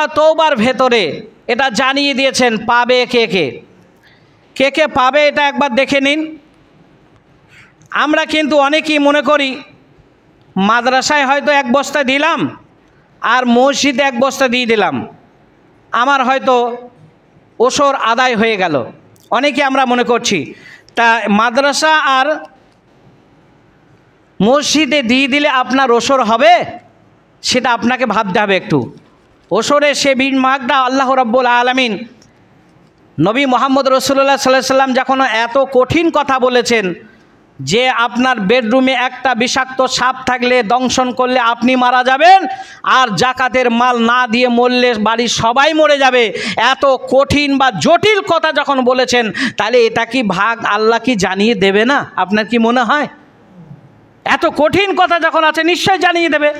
সূরা তওবার ভেতরে এটা জানিয়ে দিয়েছেন পাবে কে কে, কে কে পাবে এটা একবার দেখে নিন। আমরা কিন্তু অনেকেই মনে করি মাদ্রাসায় হয়তো এক বস্তা দিলাম আর মসজিদে এক বস্তা দিয়ে দিলাম, আমার হয়তো ওসর আদায় হয়ে গেল, অনেকে আমরা মনে করছি। তা মাদ্রাসা আর মসজিদে দিয়ে দিলে আপনার ওসর হবে, সেটা আপনাকে ভাবতে হবে একটু। ওসরের সে বিনিময়টা আল্লাহ রাব্বুল আলামিন নবী মুহাম্মদ রাসূলুল্লাহ সাল্লাল্লাহু আলাইহি ওয়াসাল্লাম যখন এত কঠিন কথা বলেছেন যে আপনার বেডরুমে একটা বিষাক্ত সাপ থাকলে দংশন করলে আপনি মারা যাবেন, আর জাকাতের মাল না দিয়ে মরলে বাড়ির সবাই মরে যাবে, এত কঠিন বা জটিল কথা যখন বলেছেন, তাহলে এটা কি ভাগ আল্লাহ কি জানিয়ে দেবে না? আপনার কি মনে হয়? এত কঠিন কথা যখন আছে নিশ্চয় জানিয়ে দেবে।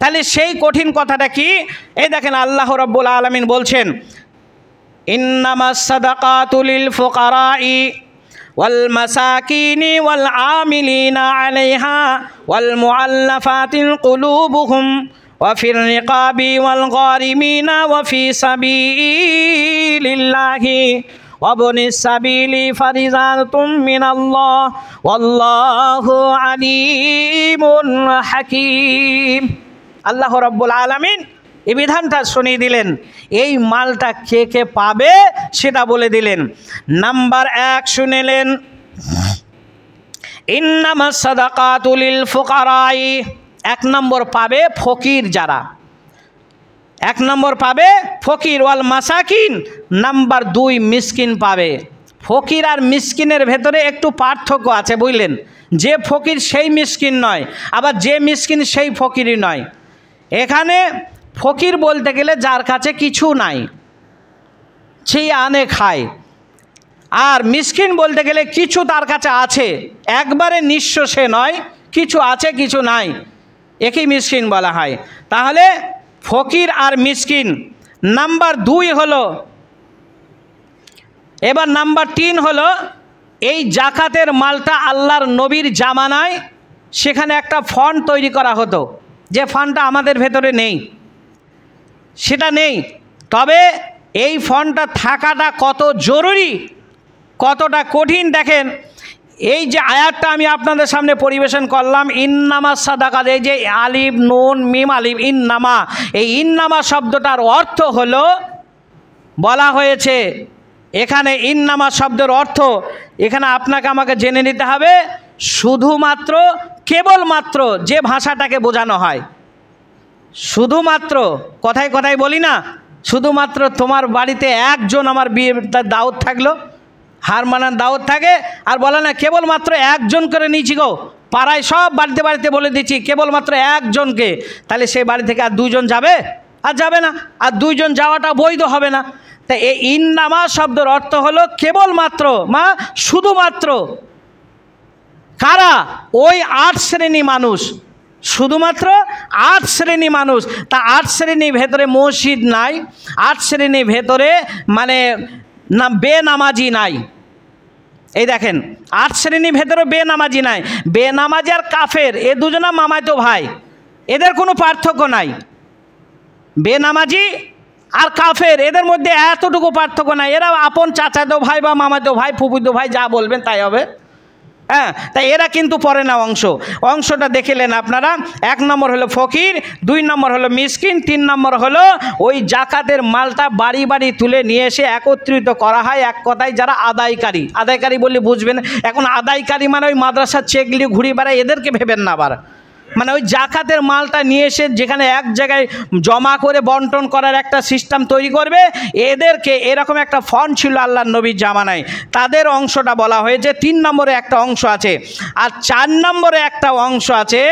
তাহলে সেই কঠিন কথাটা কি? এই দেখেন আল্লাহ রাব্বুল আলামিন বলছেন, ইন্নামাস সাদাকাতু লিল ফুকারাই ওয়াল মাসাকিনি ওয়াল আমিলিনা আলাইহা ওয়াল মুআল্লাফাতিল কুলুবুহুম ওয়া ফির রিকাবি ওয়াল গারিমিনা ওয়া ফি সাবিলিল্লাহি ওয়া বনিস সাবিলি ফারিজাতুম মিনাল্লাহ ওয়াল্লাহু আলিমুন হাকীম। আল্লাহ রাব্বুল আলামিন এই বিধানটা শুনিয়ে দিলেন, এই মালটা কে কে পাবে সেটা বলে দিলেন। নাম্বার 1 শুনেলেন, ইন্নামাস সাদাকাতু লিল ফুকারাই, 1 নম্বর পাবে ফকির যারা, 1 নম্বর পাবে ফকির, ওয়াল মাসাকিন নাম্বার 2 মিসকিন পাবে। ফকির আর মিসকিনের ভেতরে একটু পার্থক্য আছে বুঝলেন, যে ফকির সেই মিসকিন নয়, আবার যে মিসকিন সেই ফকিরই নয়। এখানে ফকির বলতে গেলে যার কাছে কিছু নাই, সে আনে খায়, আর মিসকিন বলতে গেলে কিছু তার কাছে আছে, একবারে নিঃস্ব সে নয়, কিছু আছে কিছু নাই, একই মিসকিন বলা হয়। তাহলে ফকির আর মিসকিন নাম্বার 2 হলো। এবার নাম্বার 3 হলো, এই জাকাতের মালটা আল্লাহর নবীর জামানায় সেখানে একটা ফান্ড তৈরি করা হতো, যে ফান্ডটা আমাদের ভেতরে নেই, সেটা নেই। তবে এই ফান্ডটা থাকাটা কত জরুরি, কতটা কঠিন দেখেন। এই যে আয়াতটা আমি আপনাদের সামনে পরিবেশন করলাম, ইন্নামাস সাদাকাত, এই যে আলিফ নুন মিম আলিফ ইন্নামা, এই ইন্নামা শব্দটার অর্থ হলো, বলা হয়েছে এখানে ইন্নামা শব্দের অর্থ, এখানে আপনাকে আমাকে জেনে নিতে হবে, শুধুমাত্র কেবলমাত্র যে ভাষাটাকে বোঝানো হয়, শুধুমাত্র, কথায় কথায় বলি না, শুধুমাত্র তোমার বাড়িতে একজন আমার বিয়ের দাওয়াত থাকলো, হার মানার দাওয়াত থাকে, আর বলে না কেবলমাত্র একজন করে নিয়েছি গো, পাড়ায় সব বাড়িতে বাড়িতে বলে দিচ্ছি কেবলমাত্র একজনকে, তাহলে সেই বাড়ি থেকে আর 2 জন যাবে? আর যাবে না, আর 2 জন যাওয়াটা বৈধ হবে না। তাই এই ইন্নামা শব্দের অর্থ হলো কেবলমাত্র, মা শুধুমাত্র, কারা? ওই 8 শ্রেণী মানুষ, শুধুমাত্র 8 শ্রেণী মানুষ। তা 8 শ্রেণীর ভেতরে মসজিদ নাই, 8 শ্রেণীর ভেতরে মানে না বেনামাজি নাই। এই দেখেন 8 শ্রেণীর ভেতরে বেনামাজি নাই, বেনামাজি আর কাফের এ দুজনা মামাতো ভাই, এদের কোনো পার্থক্য নাই। বেনামাজি আর কাফের এদের মধ্যে এতটুকু পার্থক্য নাই, এরা আপন চাচাতো ভাই বা মামাতো ভাই, ফুফুতো ভাই, যা বলবেন তাই হবে। হ্যাঁ, তাই এরা কিন্তু পরে না অংশটা দেখলেন আপনারা। 1 নম্বর হলো ফকির, 2 নম্বর হলো মিসকিন, 3 নম্বর হলো ওই জাকাতের মালটা বাড়ি বাড়ি তুলে নিয়ে এসে একত্রিত করা হয়, এক কথায় যারা আদায়কারী, আদায়কারী বলে বুঝবেন। এখন আদায়কারী মানে ওই মাদ্রাসার চেক নিয়ে ঘুরে বেড়ায় এদেরকে ভেবেন না, আবার মানে ওই জাকাতের মালটা নিয়ে এসে যেখানে এক জায়গায় জমা করে বন্টন করার একটা সিস্টেম তৈরি করবে, এদেরকে এরকম একটা ফান্ড ছিল আল্লাহর নবীর জামানায়, তাদের অংশটা বলা হয়েছে। 3 নম্বরে একটা অংশ আছে, আর 4 নম্বরে একটা অংশ আছে।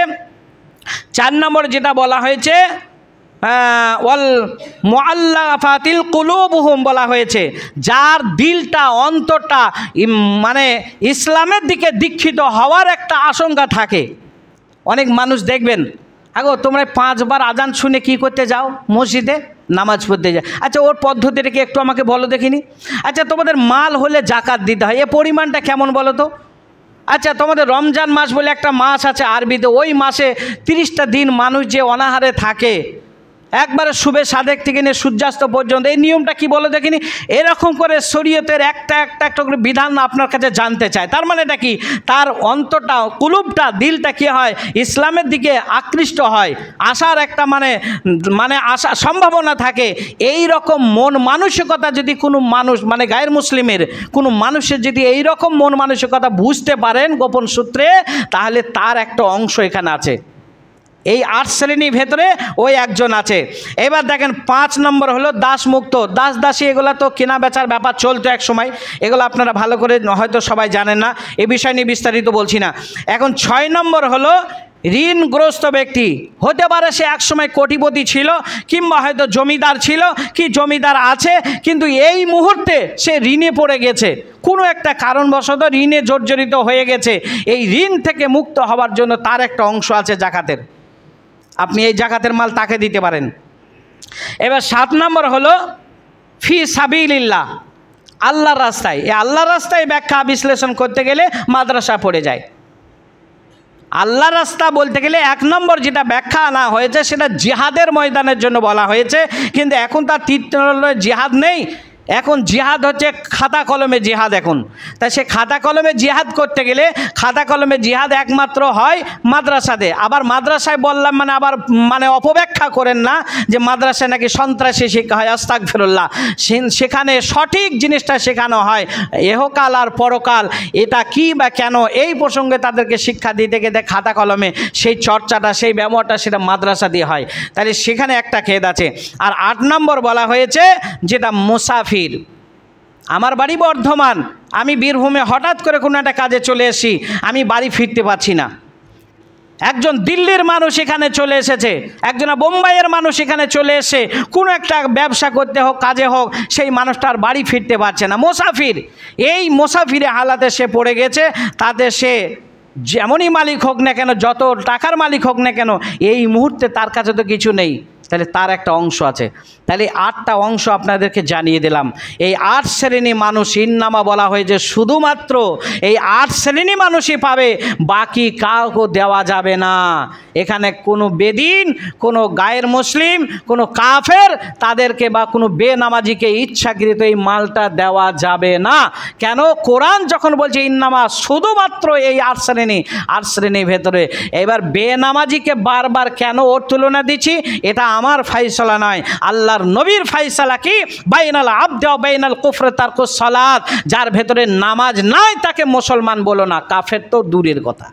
4 নম্বরে যেটা বলা হয়েছে ওয়াল মুআল্লাফাতিল কুলুবুহুম বলা হয়েছে, যার দিলটা অন্তরটা মানে ইসলামের দিকে দীক্ষিত হওয়ার একটা আশঙ্কা থাকে। অনেক মানুষ দেখবেন, আগো তোমরা 5 বার আজান শুনে কি করতে যাও? মসজিদে নামাজ পড়তে যায়। আচ্ছা, ওর পদ্ধতিটাকে একটু আমাকে বলো দেখিনি। আচ্ছা, তোমাদের মাল হলে জাকাত দিতে হয়, এ পরিমাণটা কেমন বলো তো? আচ্ছা, তোমাদের রমজান মাস বলে একটা মাস আছে আরবিতে, ওই মাসে 30টা দিন মানুষ যে অনাহারে থাকে, একবারে শুভে সাদেক থেকে নিয়ে সূর্যাস্ত পর্যন্ত। এই নিয়মটা কি বলে দেখিনি? এরকম করে শরীয়তের একটা করে বিধান আপনার কাছে জানতে চায়। তার মানে এটা কি, তার অন্তরটা, কুলুবটা, দিলটা কি হয়, ইসলামের দিকে আকৃষ্ট হয়, আসার একটা মানে আসা সম্ভাবনা থাকে। এই রকম মন মানসিকতা যদি কোনো মানুষ, মানে গায়ের মুসলিমের কোনো মানুষের যদি এই রকম মন মানসিকতা বুঝতে পারেন গোপন সূত্রে, তাহলে তার একটা অংশ এখানে আছে। এই 8 শ্রেণীর ভেতরে ওই একজন আছে। এবার দেখেন 5 নম্বর হলো দাসমুক্ত। দাসী এগুলো তো কেনা বেচার ব্যাপার চলতো এক সময়, এগুলো আপনারা ভালো করে হয়তো সবাই জানেন না, এই বিষয় নিয়ে বিস্তারিত বলছি না। এখন 6 নম্বর হলো ঋণগ্রস্ত ব্যক্তি। হতে পারে সে একসময় কোটিপতি ছিল, কিংবা হয়তো জমিদার ছিল, কি জমিদার আছে, কিন্তু এই মুহূর্তে সে ঋণে পড়ে গেছে, কোনো একটা কারণবশত ঋণে জর্জরিত হয়ে গেছে। এই ঋণ থেকে মুক্ত হওয়ার জন্য তার একটা অংশ আছে জাকাতের, আপনি এই জাকাতের মাল তাকে দিতে পারেন। এবার 7 নম্বর হলো ফি সাবিলিল্লাহ, আল্লাহর রাস্তায়। এই আল্লাহর রাস্তায় ব্যাখ্যা বিশ্লেষণ করতে গেলে মাদ্রাসা পড়ে যায়। আল্লাহ রাস্তা বলতে গেলে 1 নম্বর যেটা ব্যাখ্যা আনা হয়েছে সেটা জিহাদের ময়দানের জন্য বলা হয়েছে, কিন্তু এখন তার জিহাদ নেই, এখন জিহাদ হচ্ছে খাতা কলমে জিহাদ। এখন তাই সে খাতা কলমে জিহাদ করতে গেলে খাতা কলমে জিহাদ একমাত্র হয় মাদ্রাসাতে। আবার মাদ্রাসায় বললাম আবার অপব্যাখ্যা করেন না যে মাদ্রাসায় নাকি সন্ত্রাসী শিক্ষা হয়, আস্তাগফিরুল্লাহ। সেখানে সঠিক জিনিসটা শেখানো হয়, এহকাল আর পরকাল এটা কি বা কেন, এই প্রসঙ্গে তাদেরকে শিক্ষা দিতে গেলে খাতা কলমে সেই চর্চাটা, সেই ব্যবহারটা সেটা মাদ্রাসা দিয়ে হয়। তাহলে সেখানে একটা খেদ আছে। আর 8 নম্বর বলা হয়েছে যেটা মুসাফির। আমার বাড়ি বর্ধমান, আমি বীরভূমে হঠাৎ করে কোনো একটা কাজে চলে এসেছি, আমি বাড়ি ফিরতে পারছি না। একজন দিল্লির মানুষ এখানে চলে এসেছে, একজন বোম্বাইয়ের মানুষ এখানে চলে এসে কোনো একটা ব্যবসা করতে হোক, কাজে হোক, সেই মানুষটার বাড়ি ফিরতে পারছে না, মুসাফির। এই মুসাফিরে হালাতে সে পড়ে গেছে, তাতে সে যেমনই মালিক হোক না কেন, যত টাকার মালিক হোক না কেন, এই মুহূর্তে তার কাছে তো কিছু নেই, তাহলে তার একটা অংশ আছে। তাহলে 8টা অংশ আপনাদেরকে জানিয়ে দিলাম। এই 8 শ্রেণী মানুষ ইন্নামা বলা হয়েছে, শুধুমাত্র এই 8 শ্রেণী মানুষই পাবে, বাকি কাউকে দেওয়া যাবে না। এখানে কোনো বেদিন, কোনো গায়ের মুসলিম, কোনো কাফের তাদেরকে বা কোনো বেনামাজিকে ইচ্ছাকৃত এই মালটা দেওয়া যাবে না। কেন? কোরআন যখন বলছে ইন্নামা, শুধুমাত্র এই 8 শ্রেণীর ভেতরে। এবার বেনামাজিকে বারবার কেন ওর তুলনা দিচ্ছি, এটা আমার ফাইসলা নয়, আল্লাহর নবীর ফাইসলা কি, বাইনাল আবদে ওয়া বাইনাল কুফর তারকুস সালাত। যার ভেতরে নামাজ নাই তাকে মুসলমান বলো না, কাফের তো দূরের কথা,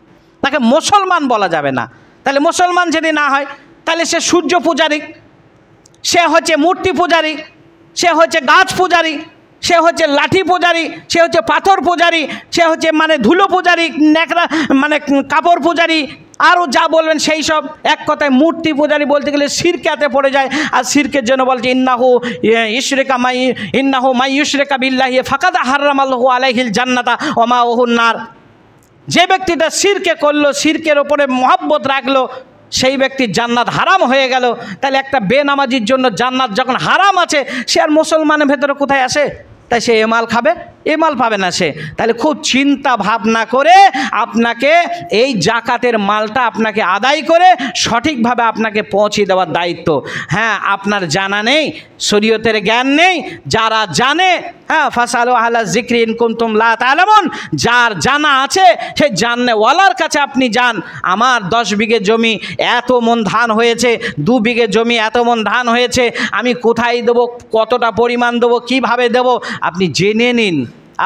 তাকে মুসলমান বলা যাবে না। তাহলে মুসলমান যদি না হয়, তাহলে সে সূর্য পূজারী, সে হচ্ছে মূর্তি পূজারী, সে হচ্ছে গাছ পূজারী, সে হচ্ছে লাঠি পূজারী, সে হচ্ছে পাথর পূজারী, সে হচ্ছে ধুলো পূজারী, ন্যাকড়া কাপড় পূজারী, আরও যা বলবেন সেই সব। এক কথায় মূর্তি পূজারী বলতে গেলে শিরকাতে পড়ে যায়। আর শিরকের জন্য বলছে ইন্নাহু মাই ইউশরিকা বিল্লাহি ফাকাদ হারামাল্লাহু আলাইহিল জান্নাতা ওয়া মাওয়াহুন নার। যে ব্যক্তিটা শিরকে করলো, শিরকের ওপরে মহব্বত রাখলো, সেই ব্যক্তির জান্নাত হারাম হয়ে গেল। তাহলে একটা বেনামাজির জন্য জান্নাত যখন হারাম আছে, সে আর মুসলমানের ভেতরে কোথায় আসে? তাই সে এ মাল খাবে, এ মাল পাবে না সে। তাহলে খুব চিন্তা ভাবনা করে আপনাকে এই জাকাতের মালটা আপনাকে আদায় করে সঠিকভাবে আপনাকে পৌঁছে দেওয়ার দায়িত্ব। হ্যাঁ, আপনার জানা নেই, শরীয়তের জ্ঞান নেই, যারা জানে, হ্যাঁ, ফাসালু আহলা যিকরি ইন কুনতুম লা তা'লামুন, যার জানা আছে সেই জাননেওয়ালার কাছে আপনি যান। আমার 10 বিঘে জমি এত মন ধান হয়েছে, 2 বিঘে জমি এত মন ধান হয়েছে, আমি কোথায় দেবো, কতটা পরিমাণ দেবো, কিভাবে দেবো, আপনি জেনে নিন।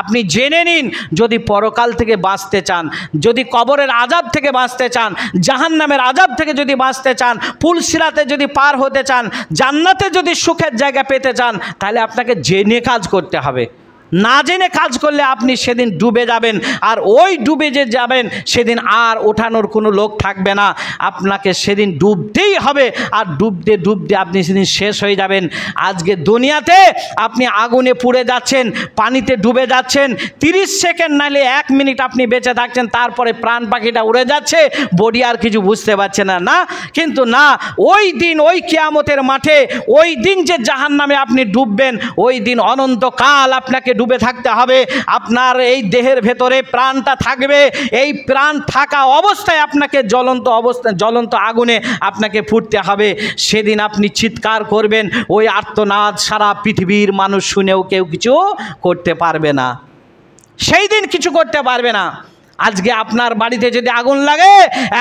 আপনি জেনে নিন। যদি পরকাল থেকে বাঁচতে চান, যদি কবরের আযাব থেকে বাঁচতে চান, জাহান্নামের আযাব থেকে যদি বাঁচতে চান, পুলসিরাতে যদি পার হতে চান, জান্নাতে যদি সুখের জায়গা পেতে চান, তাহলে আপনাকে জেনে কাজ করতে হবে। না জেনে কাজ করলে আপনি সেদিন ডুবে যাবেন, আর ওই ডুবে যে যাবেন সেদিন আর ওঠানোর কোনো লোক থাকবে না। আপনাকে সেদিন ডুবতেই হবে, আর ডুবতে ডুবতে আপনি সেদিন শেষ হয়ে যাবেন। আজকে দুনিয়াতে আপনি আগুনে পুড়ে যাচ্ছেন, পানিতে ডুবে যাচ্ছেন, 30 সেকেন্ড নাহলে 1 মিনিট আপনি বেঁচে থাকছেন, তারপরে প্রাণ পাখিটা উড়ে যাচ্ছে, বডি আর কিছু বুঝতে পারছে না। না, কিন্তু না, ওই দিন, ওই কিয়ামতের মাঠে, ওই দিন যে জাহান্নামে আপনি ডুববেন, ওই দিন অনন্তকাল আপনাকে ডুবে থাকতে হবে, আপনার এই দেহের ভেতরে প্রাণটা থাকবে, এই প্রাণ থাকা অবস্থায় আপনাকে জ্বলন্ত আগুনে আপনাকে ফুটতে হবে। সেদিন আপনি চিৎকার করবেন, ওই আর্তনাদ সারা পৃথিবীর মানুষ শুনেও কেউ কিছু করতে পারবে না, সেই দিন কিছু করতে পারবে না। আজকে আপনার বাড়িতে যদি আগুন লাগে,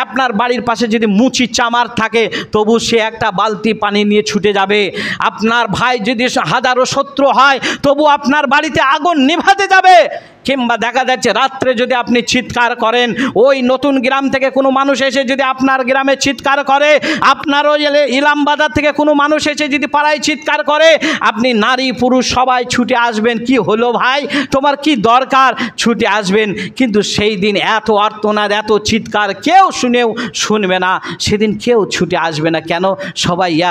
আপনার বাড়ির পাশে যদি মুচি চামার থাকে, তবু সে একটা বালতি পানি নিয়ে ছুটে যাবে। আপনার ভাই যদি হাজারো শত্রু হয়, তবু আপনার বাড়িতে আগুন নিভাতে যাবে। কিংবা দেখা যাচ্ছে রাত্রে যদি আপনি চিৎকার করেন, ওই নতুন গ্রাম থেকে কোনো মানুষ এসে যদি আপনার গ্রামে চিৎকার করে, আপনার ওই ইলাম বাজার থেকে কোনো মানুষ এসে যদি পাড়ায় চিৎকার করে, আপনি নারী পুরুষ সবাই ছুটে আসবেন। কি হলো ভাই, তোমার কি দরকার, ছুটে আসবেন। কিন্তু সেই দিন এত আর্তনাদ, এত চিৎকার কেউ শুনবে না, সেদিন কেউ ছুটে আসবে না। কেন? সবাই ইয়া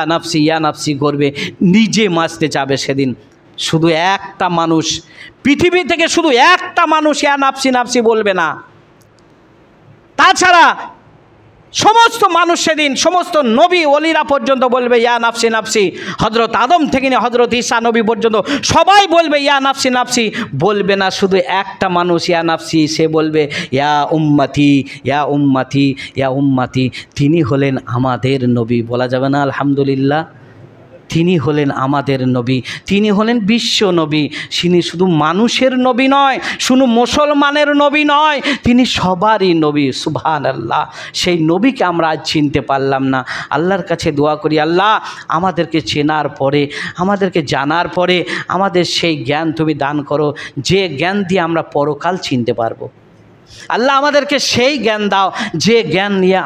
নাফসি করবে, নিজে বাঁচতে চাবে। সেদিন শুধু একটা মানুষ, পৃথিবী থেকে শুধু একটা মানুষ ইয়া নাফসি বলবে না, তাছাড়া সমস্ত মানুষ সেদিন, সমস্ত নবী ওলিরা পর্যন্ত বলবে ইয়া নাফসি। হজরত আদম থেকে নিয়ে হজরত ঈসা নবী পর্যন্ত সবাই বলবে ইয়া নাফসি। বলবে না শুধু একটা মানুষ ইয়া নাফসি, সে বলবে ইয়া উম্মতি। তিনি হলেন আমাদের নবী। বলা যাবে না আলহামদুলিল্লাহ? তিনি হলেন আমাদের নবী, তিনি হলেন বিশ্ব নবী। তিনি শুধু মানুষের নবী নয়, শুধু মুসলমানের নবী নয়, তিনি সবারই নবী। সুবহানাল্লাহ। সেই নবীকে আমরা আজ চিনতে পারলাম না। আল্লাহর কাছে দোয়া করি, আল্লাহ আমাদেরকে চেনার পরে, আমাদেরকে জানার পরে আমাদের সেই জ্ঞান তুমি দান করো, যে জ্ঞান দিয়ে আমরা পরকাল চিনতে পারবো। আল্লাহ আমাদেরকে সেই জ্ঞান দাও, যে জ্ঞান নিয়ে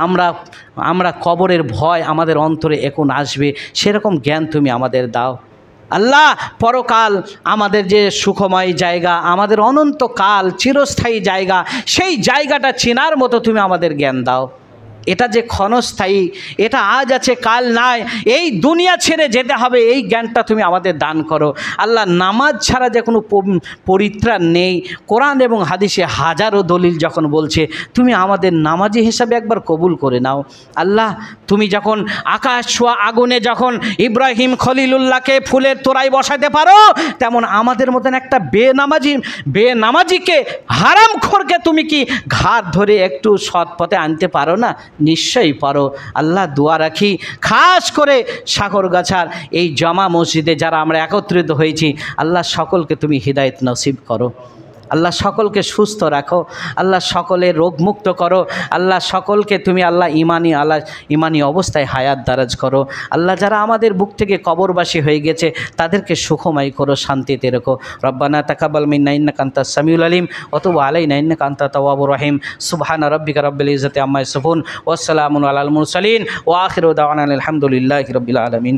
আমরা কবরের ভয় আমাদের অন্তরে এখন আসবে, সেরকম জ্ঞান তুমি আমাদের দাও। আল্লাহ পরকাল আমাদের যে সুখময় জায়গা, আমাদের অনন্তকাল চিরস্থায়ী জায়গা, সেই জায়গাটা চেনার মতো তুমি আমাদের জ্ঞান দাও। এটা যে ক্ষণস্থায়ী, এটা আজ আছে কাল নাই, এই দুনিয়া ছেড়ে যেতে হবে, এই জ্ঞানটা তুমি আমাদের দান করো। আল্লাহ নামাজ ছাড়া যে কোনো পরিত্রাণ নেই, কোরআন এবং হাদিসে হাজারো দলিল যখন বলছে, তুমি আমাদের নামাজি হিসাবে একবার কবুল করে নাও। আল্লাহ তুমি যখন আকাশ ছোঁয়া আগুনে যখন ইব্রাহিম খলিলুল্লাহকে ফুলের তোড়ায় বসাতে পারো, তেমন আমাদের মতন একটা বেনামাজিকে, হারামখোরকে তুমি কি ঘাট ধরে একটু সৎ পথে আনতে পারো না? নিশ্চয়ই পারো। আল্লাহ দোয়া রাখি, খাস করে সাগরগাছার এই জামা মসজিদে যারা আমরা একত্রিত হয়েছি, আল্লাহ সকলকে তুমি হিদায়াত নসিব করো। আল্লাহ সকলকে সুস্থ রাখো, আল্লাহ সকলের রোগমুক্ত করো, আল্লাহ সকলকে তুমি আল্লাহ ইমানি অবস্থায় হায়াত দারাজ করো। আল্লাহ যারা আমাদের বুক থেকে কবরবাসী হয়ে গেছে, তাদেরকে সুখময় করো, শান্তিতে রেখো। রব্বানা তাকাব্বাল মিন্না ইন্নাকা আনতাস সামিউল আলিম ওয়া তুব আলাইনা ইন্নাকা আনতাত তাওয়াবুর রহিম। সুবহানা রাব্বিকা রাব্বিল ইজ্জাতি আম্মা ইয়াসিফুন ওয়া সালামুন আলাল মুরসালিন ওয়া আখিরু দাওয়ানা আলহামদুলিল্লাহি রাব্বিল আলামিন।